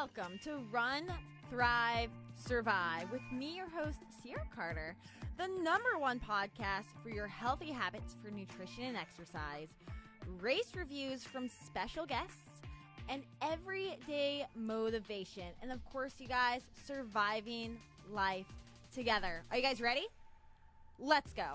Welcome to Run, Thrive, Survive with me, your host, Sierra Carter, the #1 podcast for your healthy habits for nutrition and exercise, race reviews from special guests, and everyday motivation. And of course, you guys, surviving life together. Are you guys ready? Let's go.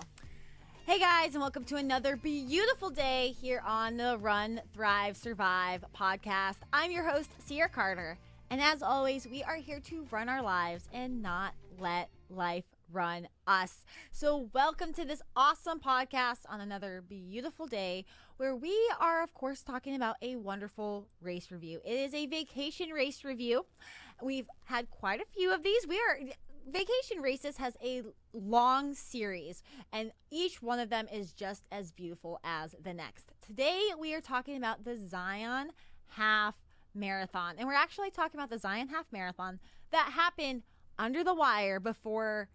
Hey guys, and welcome to another beautiful day here on the Run, Thrive, Survive podcast. I'm your host, Sierra Carter, and as always, we are here to run our lives and not let life run us. So welcome to this awesome podcast on another beautiful day where we are, of course, talking about a wonderful race review. It is a vacation race review. We've had quite a few of these. Vacation Races has a long series, and each one of them is just as beautiful as the next. Today, we are talking about the Zion Half Marathon, and we're actually talking about the Zion Half Marathon that happened under the wire before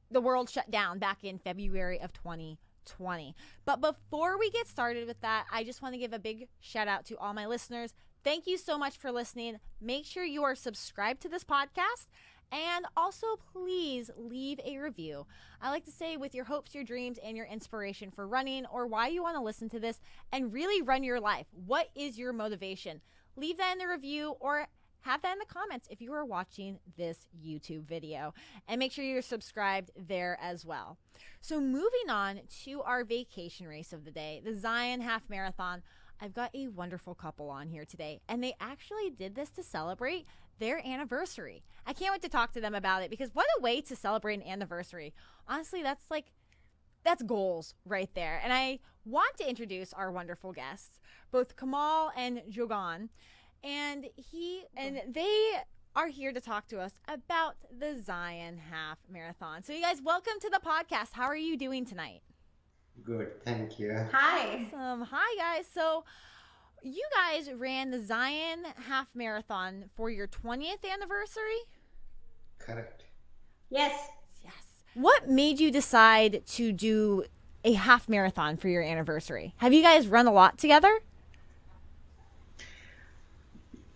the world shut down back in February of 2020. But before we get started with that, I just want to give a big shout out to all my listeners. Thank you so much for listening. Make sure you are subscribed to this podcast. And also, please leave a review. I like to say with your hopes, your dreams, and your inspiration for running or why you want to listen to this and really run your life. What is your motivation? Leave that in the review or have that in the comments if you are watching this YouTube video. And make sure you're subscribed there as well. So moving on to our vacation race of the day, the Zion Half Marathon. I've got a wonderful couple on here today, and they actually did this to celebrate their anniversary. I can't wait to talk to them about it because what a way to celebrate an anniversary. Honestly, that's goals right there. And I want to introduce our wonderful guests, both Komal and Jagan, and they are here to talk to us about the Zion Half Marathon. So you guys, welcome to the podcast. How are you doing tonight? Good, thank you. Hi. Awesome. Hi, guys. So you guys ran the Zion Half Marathon for your 20th anniversary? Correct. Yes. Yes. What made you decide to do a half marathon for your anniversary? Have you guys run a lot together?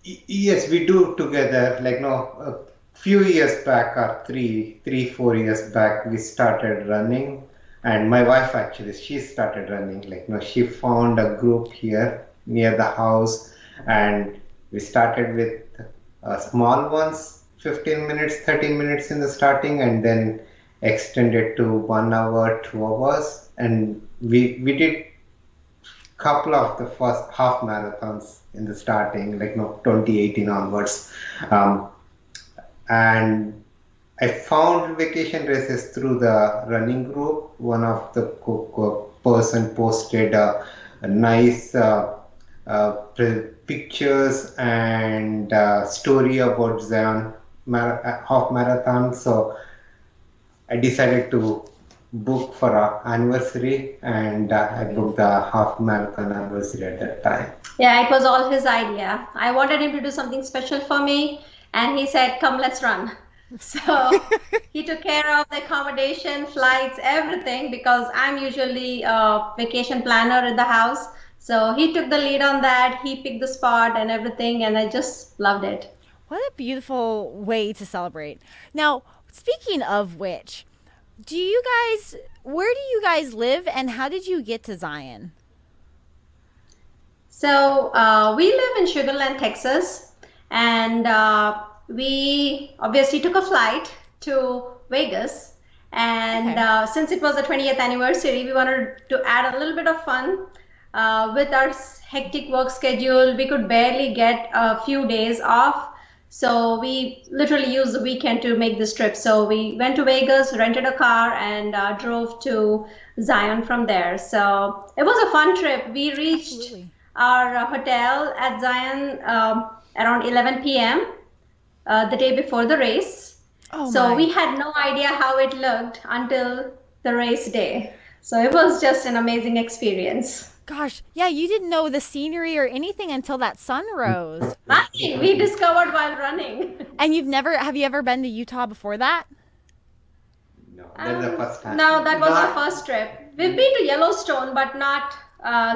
Yes, we do together. A few years back, or 4 years back, we started running. And my wife actually, she started running. She found a group here near the house, and we started with small ones, 15 minutes, 30 minutes in the starting, and then extended to 1 hour, 2 hours. And we did couple of the first half marathons in the starting, 2018 onwards. And I found vacation races through the running group. One of the person posted a nice pictures and story about Zion half marathon. So I decided to book for our anniversary, and I booked the half marathon anniversary at that time. Yeah, it was all his idea. I wanted him to do something special for me, and he said, "Come, let's run." So he took care of the accommodation, flights, everything, because I'm usually a vacation planner in the house. So he took the lead on that. He picked the spot and everything, and I just loved it. What a beautiful way to celebrate. Now, speaking of which, where do you guys live and how did you get to Zion? So we live in Sugar Land, Texas, and we obviously took a flight to Vegas, and since it was the 20th anniversary, we wanted to add a little bit of fun. With our hectic work schedule, we could barely get a few days off, so we literally used the weekend to make this trip. So we went to Vegas, rented a car, and drove to Zion from there. So it was a fun trip. We reached our hotel at Zion around 11 p.m. The day before the race. We had no idea how it looked until the race day. So it was just an amazing experience. Gosh, yeah, you didn't know the scenery or anything until that sun rose. Nothing. We discovered while running. And have you ever been to Utah before that? No, that's the first time. No, that was our first trip. We've been to Yellowstone, but not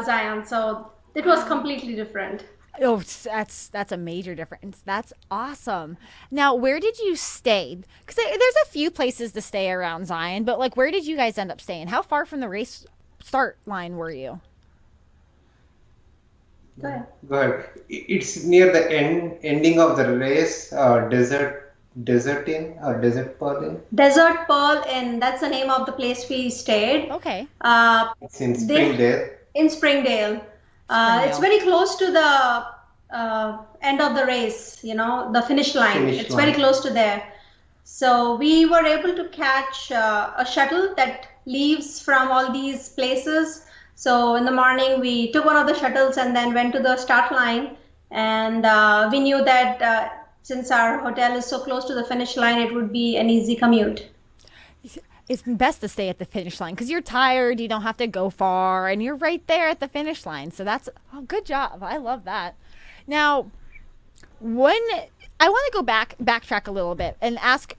Zion. So it was completely different. Oh, that's a major difference. That's awesome. Now, where did you stay? Because there's a few places to stay around Zion, but like, where did you guys end up staying? How far from the race start line were you? Go ahead. Go ahead. It's near the ending of the race, Desert Pearl Inn. Desert Pearl Inn, that's the name of the place we stayed. Okay, It's in They Springdale. in Springdale. It's Springdale. very close to the end of the race, the finish line. Finish It's very line. close to there. So we were able to catch a shuttle that leaves from all these places. So in the morning, we took one of the shuttles and then went to the start line. And we knew that since our hotel is so close to the finish line, it would be an easy commute. It's best to stay at the finish line because you're tired, you don't have to go far, and you're right there at the finish line. So that's good job. I love that. Now, when I want to go backtrack a little bit and ask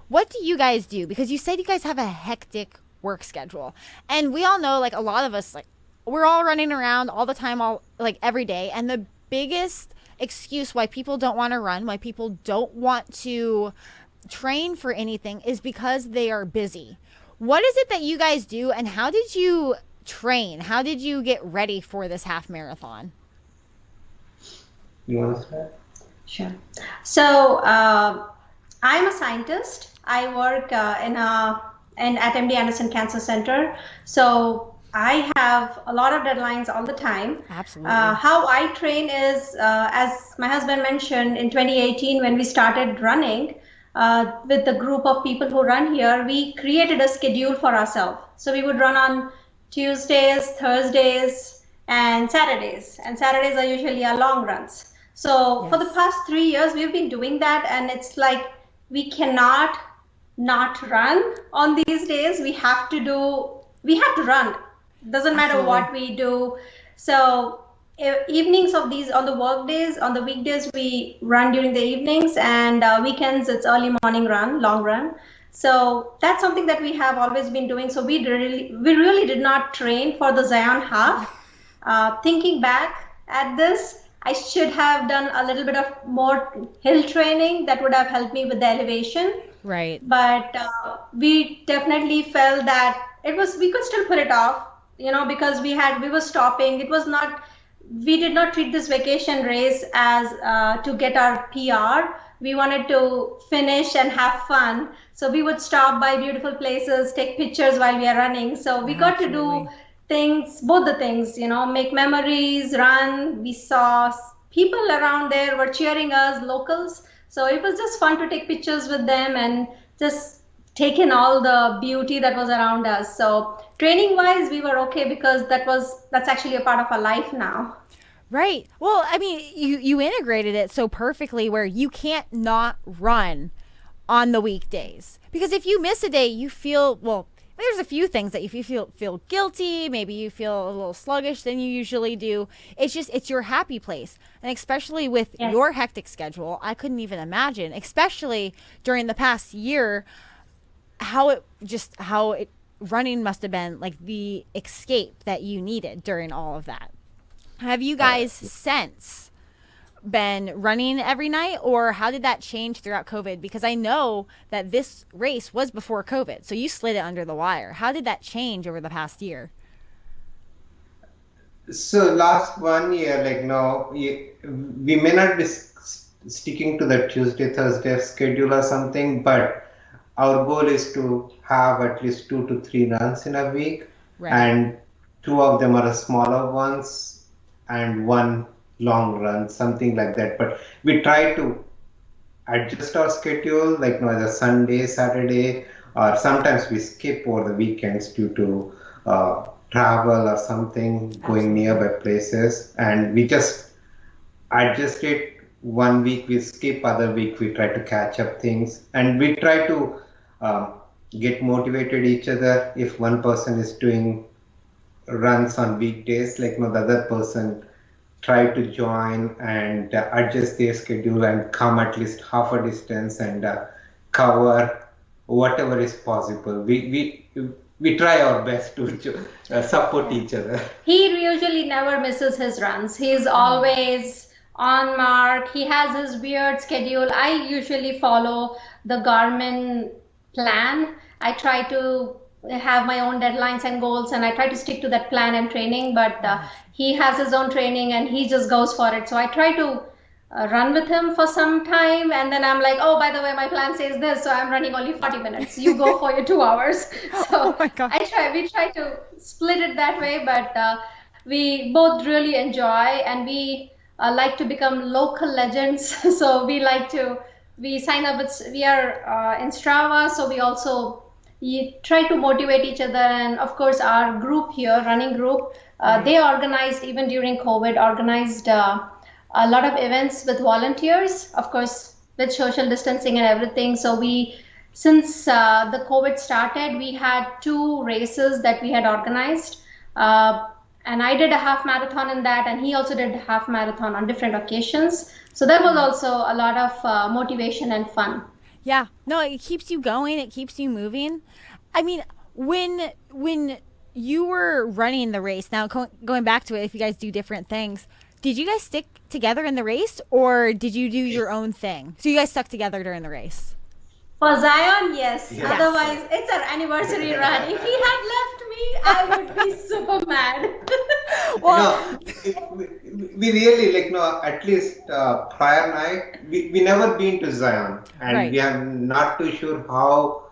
what do you guys do? Because you said you guys have a hectic work schedule, and we all know, like, a lot of us, like, we're all running around all the time, all like every day, and the biggest excuse why people don't want to run, why people don't want to train for anything, is because they are busy. What is it that you guys do, and how did you train? How did you get ready for this half marathon? You want to start? Sure. So I'm a scientist. I work at MD Anderson Cancer Center. So I have a lot of deadlines all the time. Absolutely. How I train is, as my husband mentioned, in 2018 when we started running with the group of people who run here, we created a schedule for ourselves. So we would run on Tuesdays, Thursdays, and Saturdays. And Saturdays are usually our long runs. So for the past 3 years, we've been doing that, and it's like we cannot not run on these days. We have to run. Doesn't matter what we do. So evenings of these, on the work days, on the weekdays, we run during the evenings, and weekends it's early morning run, long run. So that's something that we have always been doing. So we really did not train for the Zion half. Thinking back at this, I should have done a little bit of more hill training that would have helped me with the elevation. Right. But we definitely felt that we could still put it off, because we were stopping. We did not treat this vacation race as to get our PR. We wanted to finish and have fun. So we would stop by beautiful places, take pictures while we are running. So we got to do both the things, make memories, run. We saw people around there were cheering us, locals. So it was just fun to take pictures with them and just take in all the beauty that was around us. So training wise, we were okay because that's actually a part of our life now. Right. Well, I mean, you integrated it so perfectly where you can't not run on the weekdays. Because if you miss a day, you feel, well, there's a few things that if you feel guilty, maybe you feel a little sluggish than you usually do. It's your happy place. And especially with your hectic schedule, I couldn't even imagine, especially during the past year, how running must have been like the escape that you needed during all of that. Have you guys since been running every night, or how did that change throughout COVID? Because I know that this race was before COVID, so you slid it under the wire. How did that change over the past year? So last 1 year, we may not be sticking to the Tuesday, Thursday schedule or something, but our goal is to have at least 2 to 3 runs in a week, and 2 of them are smaller ones and 1 long run, something like that. But we try to adjust our schedule, either Sunday, Saturday, or sometimes we skip over the weekends due to travel or something, going nearby places, and we just adjust it. 1 week we skip, other week we try to catch up things, and we try to get motivated each other. If one person is doing runs on weekdays, the other person try to join and adjust their schedule and come at least half a distance and cover whatever is possible. We we try our best to support each other. He usually never misses his runs. He's always on mark. He has his weird schedule. I usually follow the Garmin plan. I try to have my own deadlines and goals, and I try to stick to that plan and training. But he has his own training, and he just goes for it. So I try to run with him for some time, and then I'm like, oh, by the way, my plan says this, so I'm running only 40 minutes. You go for your 2 hours. So Oh my God. we try to split it that way, but we both really enjoy, and we like to become local legends. So we sign up we are in Strava, so we also try to motivate each other. And of course, our group here, running group, they organized, even during COVID, organized a lot of events with volunteers, of course, with social distancing and everything. So since the COVID started, we had 2 races that we had organized. And I did a half marathon in that, and he also did a half marathon on different occasions. So that was also a lot of motivation and fun. Yeah. No, it keeps you going. It keeps you moving. I mean, when you were running the race, now going back to it, if you guys do different things, did you guys stick together in the race, or did you do your own thing? So you guys stuck together during the race? For Zion, yes. Yes. Otherwise, it's our anniversary run. If he had left me, I would be super mad. Well, We really at least prior night we never been to Zion, and Right. we are not too sure how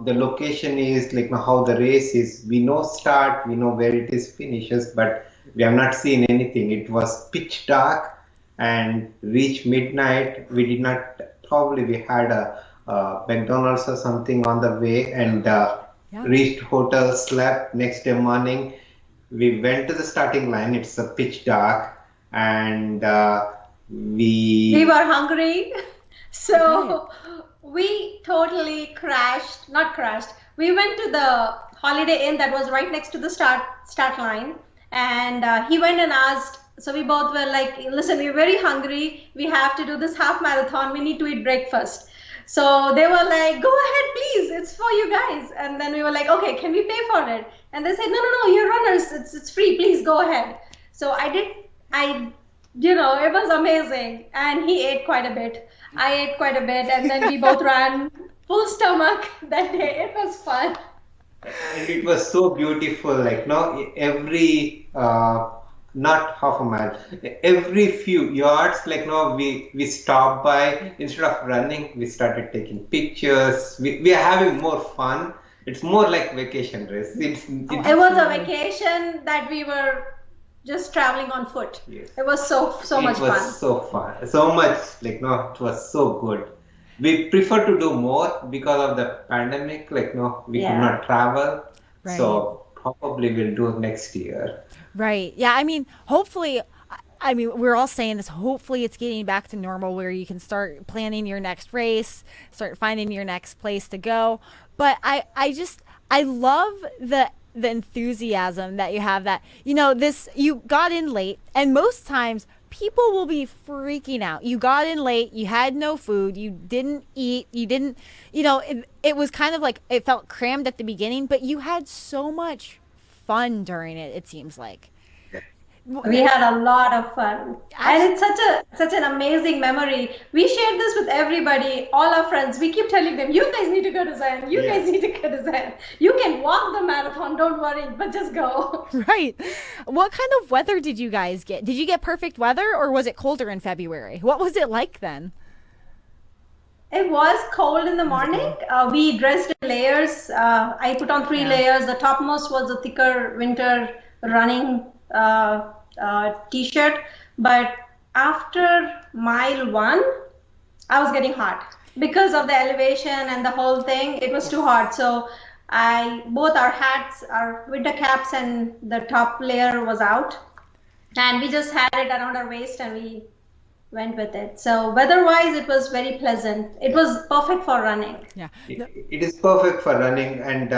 the location is, how the race is. We know start, we know where it is finishes, but we have not seen anything. It was pitch dark, and reached midnight. We did not, probably we had a McDonald's or something on the way, and reached hotel, slept. Next day morning, we went to the starting line. It's a pitch dark, and We were hungry, so we totally not crashed. We went to the Holiday Inn that was right next to the start line, and he went and asked. So we both were like, listen, we're very hungry. We have to do this half marathon. We need to eat breakfast. So they were like, go ahead, please. It's for you guys. And then we were like, okay, can we pay for it? And they said, no, you're runners. It's free. Please go ahead. So it was amazing. And he ate quite a bit. I ate quite a bit. And then we both ran full stomach that day. It was fun. And it was so beautiful, every not half a mile, every few yards, we stopped by. Instead of running, we started taking pictures. We are having more fun. It's more like vacation race. It was a vacation that we were just traveling on foot. Yes. It was so much It was fun. so fun, so much, it was so good. We prefer to do more because of the pandemic, we could not travel. Right. So probably we'll do next year. right. Yeah. I mean, hopefully, we're all saying this. Hopefully, it's getting back to normal where you can start planning your next race, start finding your next place to go. But I love the enthusiasm that you have, that you got in late, and most times people will be freaking out. You got in late, you had no food, you didn't eat, you didn't, it was kind of like, it felt crammed at the beginning, but you had so much fun during it, it seems like. We had a lot of fun, and it's such an amazing memory. We shared this with everybody, all our friends. We keep telling them, "You guys need to go to Zion. You guys need to go to Zion. You can walk the marathon. Don't worry, but just go." Right. What kind of weather did you guys get? Did you get perfect weather, or was it colder in February? What was it like then? It was cold in the morning. We dressed in layers. I put on 3 layers. The topmost was a thicker winter running t-shirt, but after mile 1 I was getting hot because of the elevation and the whole thing. It was too hot, so both our hats, our winter caps, and the top layer was out, and we just had it around our waist and we went with it. So weather-wise, it was very pleasant. It was perfect for running. Yeah. It is perfect for running, and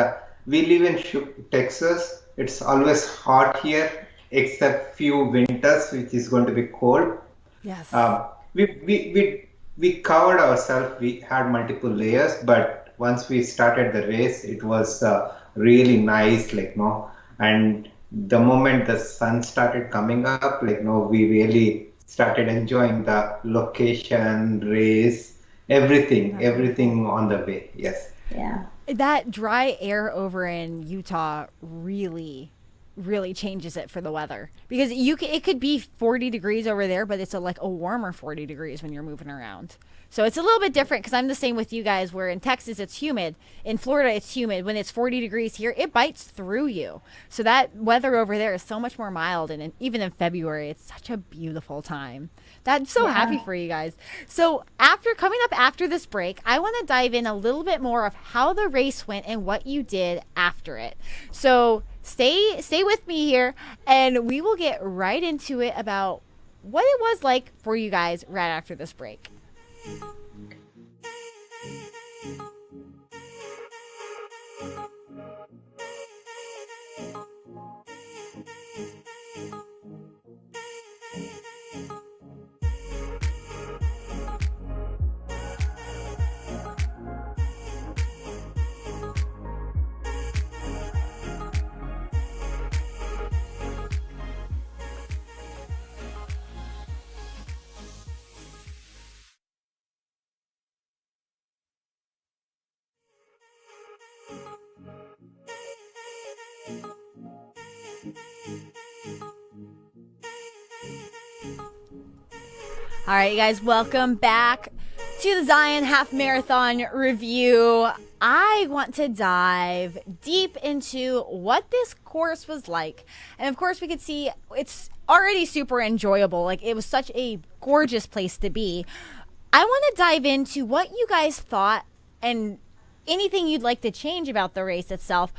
we live in Texas. It's always hot here, except few winters, which is going to be cold. Yes. We covered ourselves. We had multiple layers, but once we started the race, it was really nice, and the moment the sun started coming up, we really started enjoying the location, race, everything on the way. Yes. Yeah. That dry air over in Utah really changes it for the weather, because it could be 40 degrees over there, but it's like a warmer 40 degrees when you're moving around. So it's a little bit different, because I'm the same with you guys, where in Texas it's humid, in Florida it's humid. When it's 40 degrees here, it bites through you. So that weather over there is so much more mild, and even in February, it's such a beautiful time. I'm so happy for you guys. So coming up after this break, I want to dive in a little bit more of how the race went and what you did after it. So stay with me here, and we will get right into it about what it was like for you guys right after this break. All right, you guys, welcome back to the Zion Half Marathon review. I want to dive deep into what this course was like. And of course, we could see it's already super enjoyable. Like, it was such a gorgeous place to be. I want to dive into what you guys thought and anything you'd like to change about the race itself,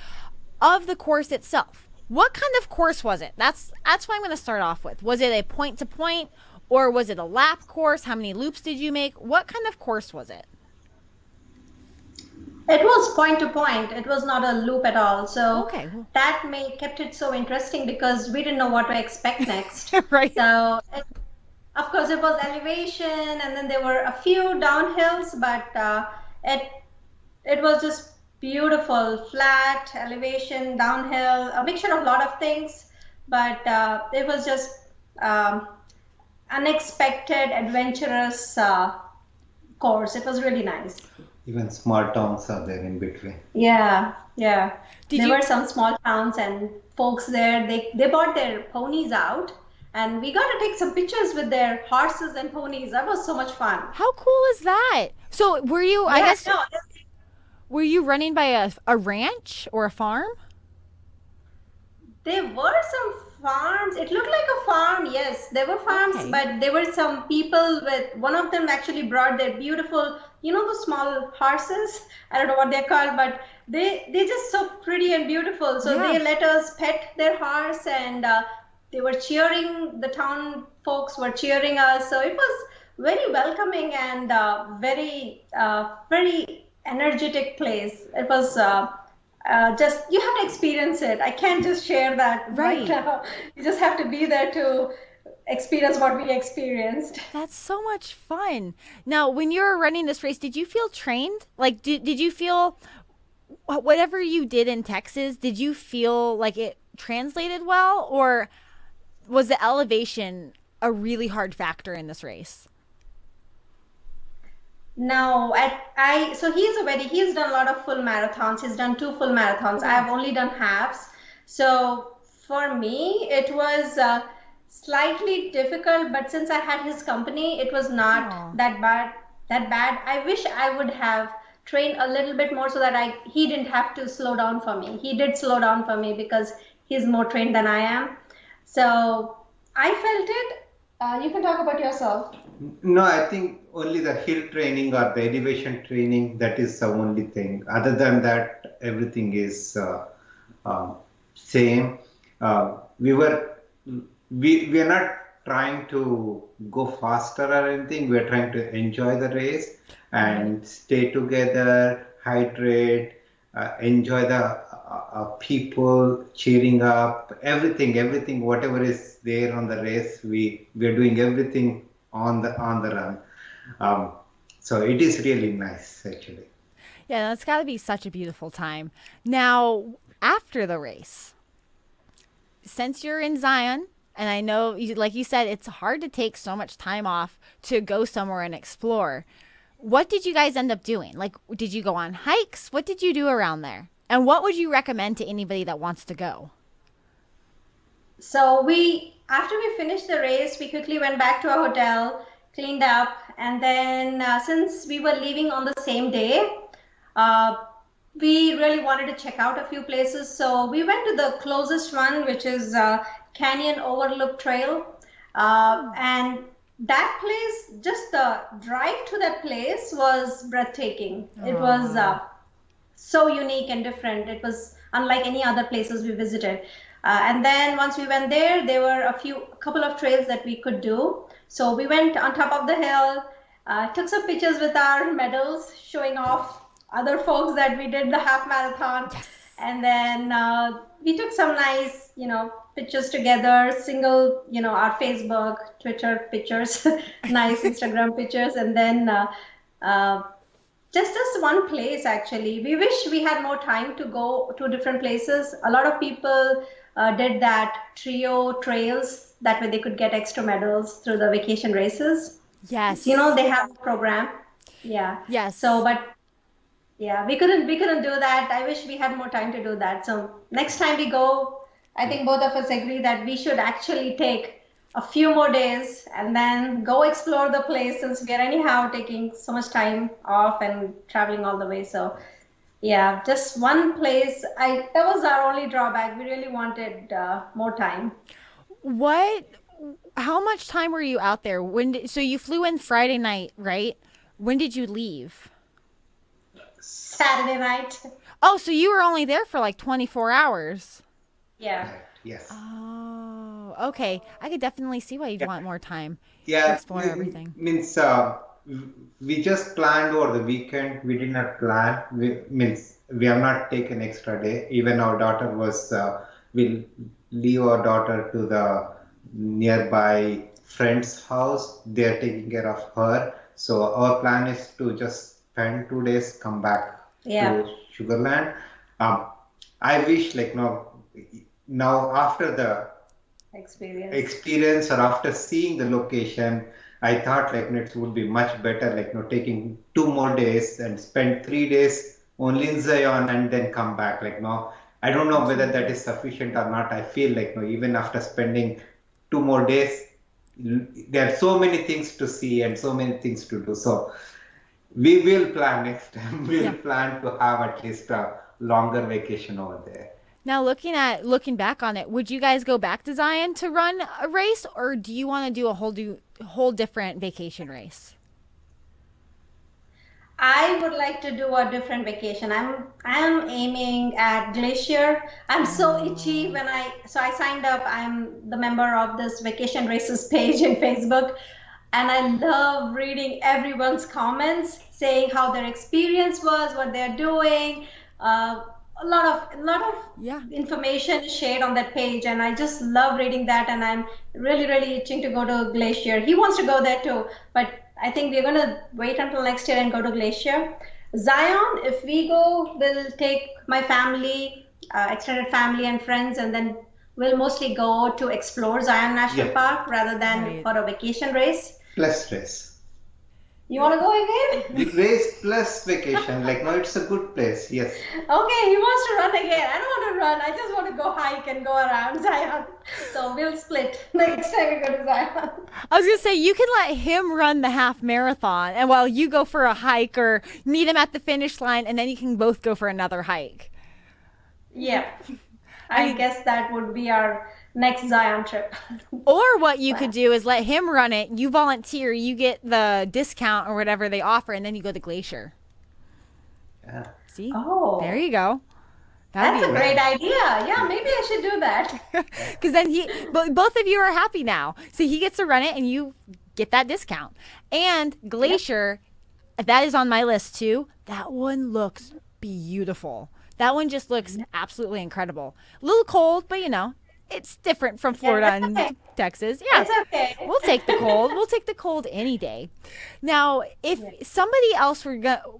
of the course itself. What kind of course was it? That's what I'm going to start off with. Was it a point-to-point? Or was it a lap course? How many loops did you make? What kind of course was it? It was point to point. It was not a loop at all. So okay. That kept it so interesting, because we didn't know what to expect next. Right. So of course it was elevation, and then there were a few downhills, but it was just beautiful, flat, elevation, downhill, a mixture of a lot of things. But it was just unexpected, adventurous course. It was really nice. Even small towns are there in between. Yeah. There were some small towns and folks there. They brought their ponies out, and we got to take some pictures with their horses and ponies. That was so much fun. How cool is that? So were you? Were you running by a ranch or a farm? There were some farms. It looked like a farm. Yes, there were farms, okay. But there were some people one of them actually brought their beautiful, the small horses. I don't know what they're called, but they're just so pretty and beautiful. So they let us pet their horse, and they were cheering. The town folks were cheering us. So it was very welcoming and very energetic place. It was just, you have to experience it. I can't just share that right now. You just have to be there to experience what we experienced. That's so much fun. Now, when you were running this race, did you feel trained? Like, did you feel whatever you did in Texas, did you feel like it translated well, or was the elevation a really hard factor in this race? No, so he's done a lot of full marathons. He's done 2 full marathons. I've only done halves. So for me, it was slightly difficult, but since I had his company, it was not that bad. I wish I would have trained a little bit more so that he didn't have to slow down for me. He did slow down for me because he's more trained than I am. So I felt it. You can talk about yourself. No, I think only the hill training or the elevation training, that is the only thing. Other than that, everything is same. We are not trying to go faster or anything. We are trying to enjoy the race and stay together, hydrate, enjoy the people cheering up, everything, whatever is there on the race, we are doing everything on the run. So it is really nice, actually. Yeah, that's got to be such a beautiful time. Now, after the race, since you're in Zion, and I know, like you said, it's hard to take so much time off to go somewhere and explore. What did you guys end up doing? Like, did you go on hikes? What did you do around there? And what would you recommend to anybody that wants to go? So after we finished the race, we quickly went back to our hotel, cleaned up, and then since we were leaving on the same day, uh, we really wanted to check out a few places. So we went to the closest one, which is Canyon Overlook Trail. And that place, just the drive to that place was breathtaking. It was so unique and different. It was unlike any other places we visited. And then once we went there, there were a couple of trails that we could do. So we went on top of the hill, took some pictures with our medals, showing off other folks that we did the half marathon. Yes. And then we took some nice, pictures together, single, our Facebook, Twitter pictures, nice Instagram pictures. And then just this one place, actually. We wish we had more time to go to different places. A lot of people did that trio trails. That way they could get extra medals through the vacation races. Yes. They have a program. Yeah. Yes. So, but yeah, we couldn't do that. I wish we had more time to do that. So next time we go, I think both of us agree that we should actually take a few more days and then go explore the place, since we are anyhow taking so much time off and traveling all the way. So yeah, just one place. That was our only drawback. We really wanted more time. How much time were you out there? So you flew in Friday night, right? When did you leave? Saturday night. Oh, so you were only there for like 24 hours. Yeah. Yes. Oh, okay. I could definitely see why you'd want more time to Yeah, explore everything. means we just planned over the weekend. We did not plan. We have not taken extra day. Even our daughter we'll leave our daughter to the nearby friend's house. They're taking care of her. So our plan is to just spend 2 days, come back to Sugarland. I wish now after the experience or after seeing the location, I thought it would be much better taking 2 more days and spend 3 days only in Zion and then come back. I don't know whether that is sufficient or not. I feel even after spending 2 more days, there are so many things to see and so many things to do. So we will plan next time. We'll plan to have at least a longer vacation over there. Now, looking back on it, would you guys go back to Zion to run a race, or do you want to do a whole different vacation race? I would like to do a different vacation. I'm aiming at Glacier. I'm so itchy so I signed up. I'm the member of this vacation races page in Facebook, and I love reading everyone's comments saying how their experience was, what they're doing. A lot of information shared on that page, and I just love reading that. And I'm really, really itching to go to Glacier. He wants to go there too, but I think we're gonna wait until next year and go to Glacier. Zion, if we go, we'll take my family, extended family and friends, and then we'll mostly go to explore Zion National Park rather than for a vacation race. Plus race. You want to go again? Race plus vacation. No, it's a good place. Yes. Okay, he wants to run again. I don't want to run. I just want to go hike and go around Zion. So we'll split next time we go to Zion. I was going to say, you can let him run the half marathon, and while you go for a hike or meet him at the finish line, and then you can both go for another hike. Yeah. I guess that would be our next Zion trip. Or what you could do is let him run it. You volunteer, you get the discount or whatever they offer, and then you go to Glacier. Yeah. See? Oh. There you go. That's a great idea. Yeah, maybe I should do that. Because then both of you are happy now. So he gets to run it and you get that discount. And Glacier, that is on my list too. That one looks beautiful. That one just looks absolutely incredible. A little cold, but it's different from Florida and okay. Texas. Yeah. It's okay. We'll take the cold. We'll take the cold any day. Now, if somebody else were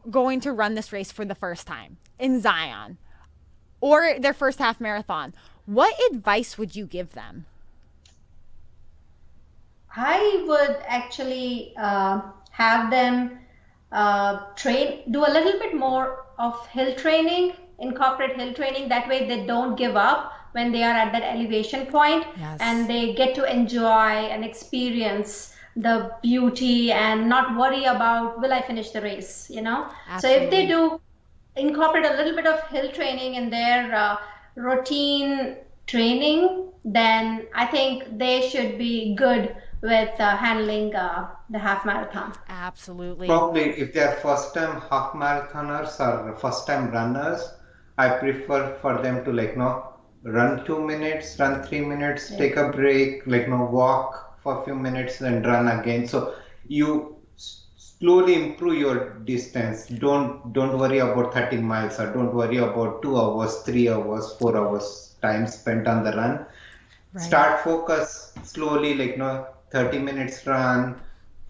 going to run this race for the first time in Zion or their first half marathon, what advice would you give them? I would actually have them do a little bit more of hill training, incorporate hill training. That way they don't give up when they are at that elevation point, and they get to enjoy and experience the beauty and not worry about, will I finish the race, Absolutely. So if they do incorporate a little bit of hill training in their routine training, then I think they should be good with handling the half marathon. Absolutely. Probably if they are first time half marathoners or first time runners, I prefer for them to run 2 minutes, run 3 minutes, take a break, walk for a few minutes, then run again. So you slowly improve your distance. Don't worry about 30 miles, or don't worry about 2 hours, 3 hours, 4 hours time spent on the run. Right. Start focus slowly, 30 minutes run,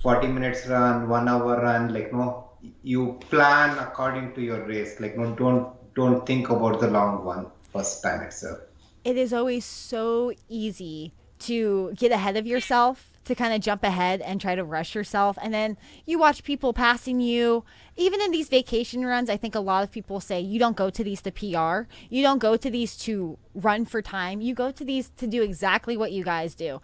40 minutes run, 1 hour run, you plan according to your race. Don't think about the long one first time itself. It is always so easy to get ahead of yourself, to kind of jump ahead and try to rush yourself. And then you watch people passing you. Even in these vacation runs, I think a lot of people say you don't go to these to PR. You don't go to these to run for time. You go to these to do exactly what you guys do.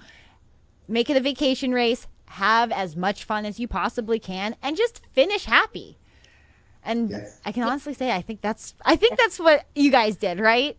Make it a vacation race, have as much fun as you possibly can, and just finish happy. And I can honestly say I think that's what you guys did, right?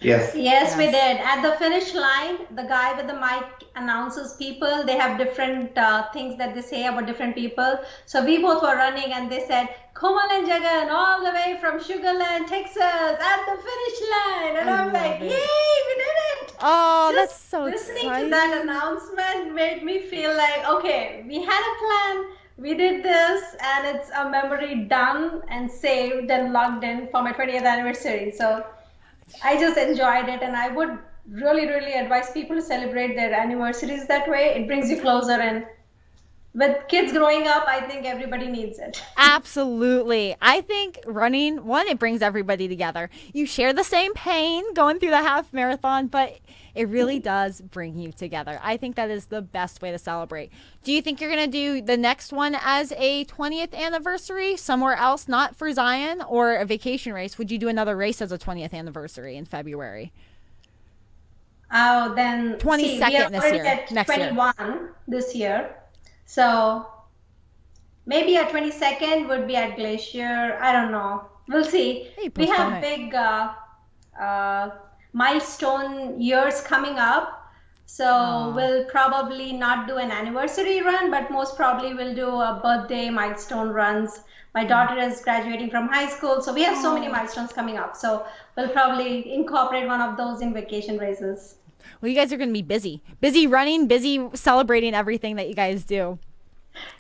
Yes, we did. At the finish line, the guy with the mic announces people. They have different things that they say about different people. So we both were running, and they said, Komal and Jagan, all the way from Sugar Land, Texas, at the finish line. And I'm like, yay, we did it. Oh, that's so listening exciting. to that announcement made me feel like, okay, we had a plan. We did this, and it's a memory done and saved and logged in for my 20th anniversary. So I just enjoyed it, and I would really, really advise people to celebrate their anniversaries that way. It brings you closer, and with kids growing up, I think everybody needs it. Absolutely. I think running, one, it brings everybody together. You share the same pain going through the half marathon, but it really does bring you together. I think that is the best way to celebrate. Do you think you're going to do the next one as a 20th anniversary somewhere else, not for Zion or a vacation race? Would you do another race as a 20th anniversary in February? Oh, then 22nd this year. At next 21 year. This year. So maybe a 22nd would be at Glacier. I don't know. We'll see. We have big milestone years coming up. So we'll probably not do an anniversary run, but most probably we'll do a birthday milestone runs. My daughter is graduating from high school, so we have so many milestones coming up. So we'll probably incorporate one of those in vacation races. Well, you guys are going to be busy running, busy celebrating everything that you guys do.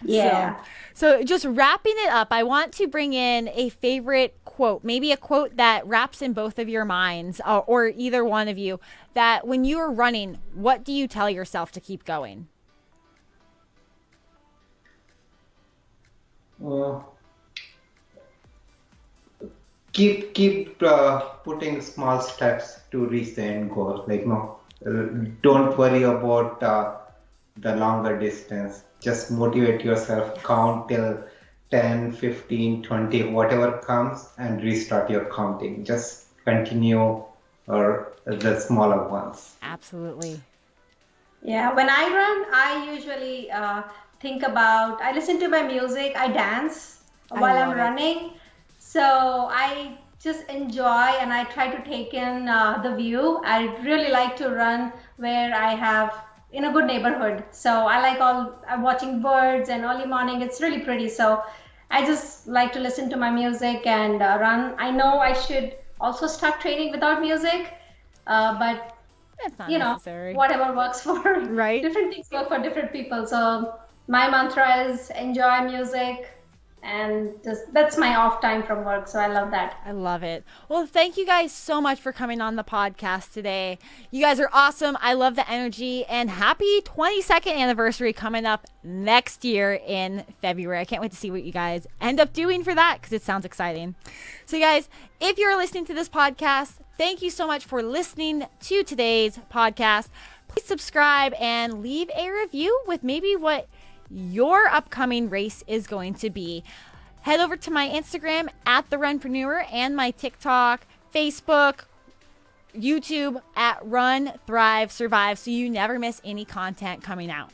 Yeah. So just wrapping it up, I want to bring in a favorite quote, maybe a quote that wraps in both of your minds, or either one of you, that when you are running, what do you tell yourself to keep going? Keep putting small steps to reach the end goal. Don't worry about the longer distance. Just motivate yourself, count till 10, 15, 20, whatever comes, and restart your counting. Just continue the smaller ones. Absolutely. Yeah, when I run, I usually I listen to my music, I dance while I'm running. So I just enjoy, and I try to take in the view. I really like to run where I have in a good neighborhood. So I like I'm watching birds, and early morning, it's really pretty. So I just like to listen to my music and run. I know I should also start training without music, but that's not necessary. Whatever works for right. Different things work for different people. So my mantra is enjoy music, and that's my off time from work. So I love that. I love it. Well, thank you guys so much for coming on the podcast today. You guys are awesome. I love the energy, and happy 22nd anniversary coming up next year in February. I can't wait to see what you guys end up doing for that because it sounds exciting. So guys, if you're listening to this podcast, thank you so much for listening to today's podcast. Please subscribe and leave a review with maybe what your upcoming race is going to be. Head over to my Instagram at The Runpreneur and my TikTok, Facebook, YouTube at Run, Thrive, Survive, so you never miss any content coming out.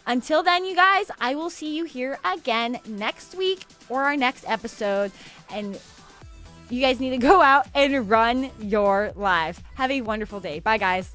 Until then, you guys, I will see you here again next week or our next episode. And you guys need to go out and run your lives. Have a wonderful day. Bye, guys.